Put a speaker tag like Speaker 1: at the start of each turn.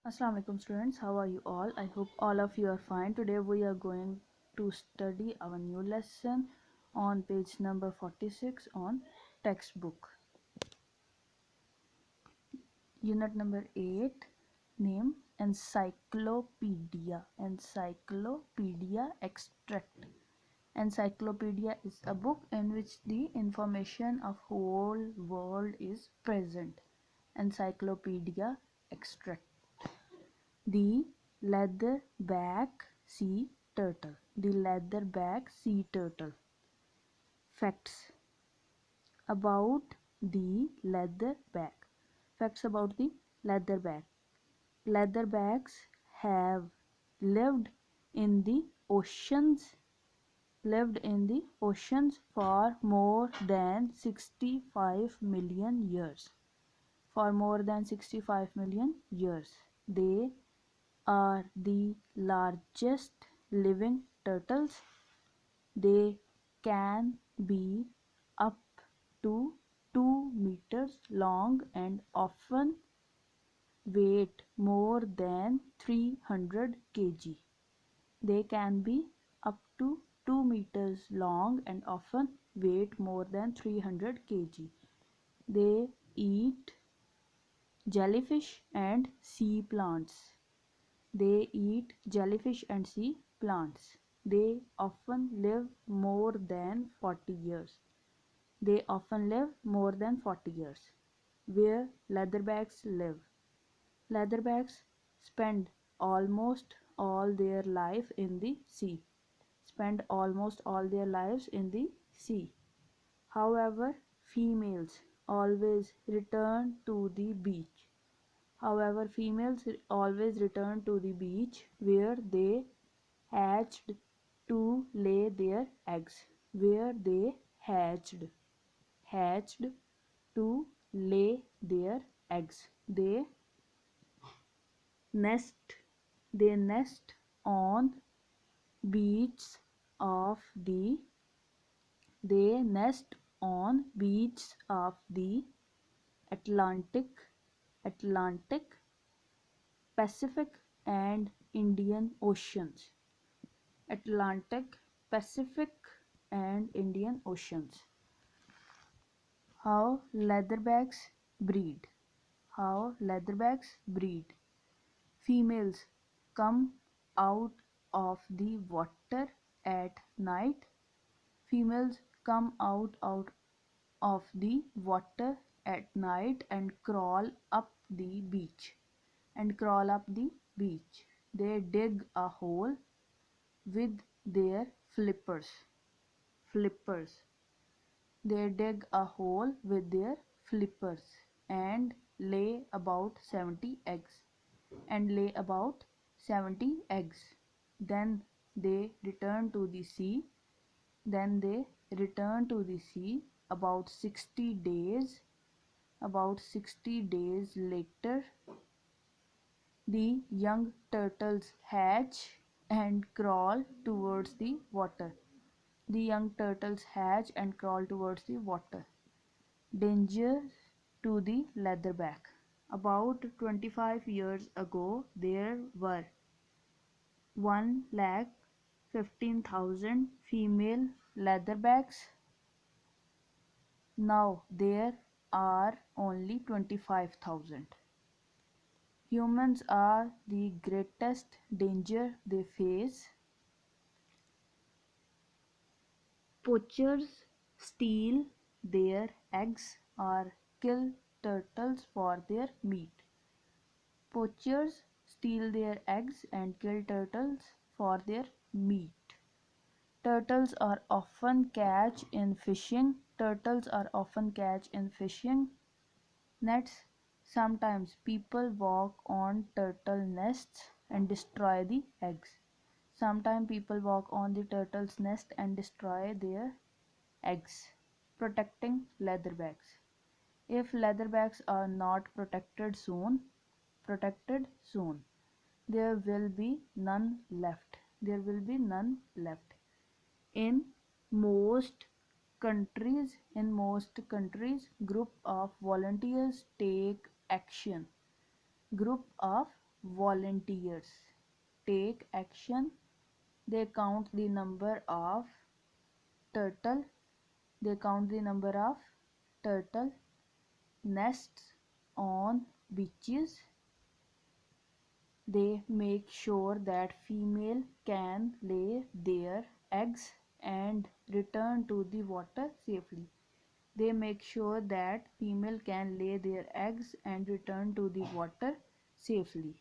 Speaker 1: Assalamu alaikum students, how are you all? I hope all of you are fine. Today we are going to study our new lesson on page number 46 on textbook. Unit number 8, name Encyclopedia. Encyclopedia extract. Encyclopedia is a book in which the information of whole world is present. Encyclopedia extract. The leatherback sea turtle. The leatherback sea turtle. Facts about the leatherback. Facts about the leatherback. Leatherbacks have lived in the oceans for more than 65 million years. For more than 65 million years. They are the largest living turtles. They can be up to 2 meters long and often weight more than 300 kg. They can be up to 2 meters long and often weight more than 300 kg. They eat jellyfish and sea plants. They eat jellyfish and sea plants. They often live more than 40 years. They often live more than 40 years. Where leatherbacks live. Leatherbacks spend almost all their life in the sea. Spend almost all their lives in the sea. However, females always return to the beach. However, females always return to the beach where they hatched to lay their eggs. Where they hatched to lay their eggs. Nest nest on beaches of the they nest on beaches of the Atlantic, Pacific and Indian Oceans. Atlantic, Pacific and Indian Oceans. How leatherbacks breed. How leatherbacks breed. Females come out of the water at night. Females come out of the water at night and crawl up the beach. They dig a hole with their flippers. They dig a hole with their flippers and lay about 70 eggs. Then they return to the sea. About 60 days. About 60 days later, the young turtles hatch and crawl towards the water. Danger to the leatherback. About 25 years ago, there were 1,15,000 female leatherbacks. Now there are only 25,000. Humans are the greatest danger they face. Poachers steal their eggs or kill turtles for their meat. Poachers steal their eggs and kill turtles for their meat. Turtles are often catch in fishing nets. Sometimes people walk on turtle nests and destroy the eggs. Sometimes people walk on the turtle's nest and destroy their eggs. Protecting leatherbacks. If leatherbacks are not protected soon, there will be none left. In most countries, group of volunteers take action. volunteers take action. They count the number of turtle. They count the number of turtle nests on beaches. They make sure that female can lay their eggs and return to the water safely. They make sure that female can lay their eggs and return to the water safely.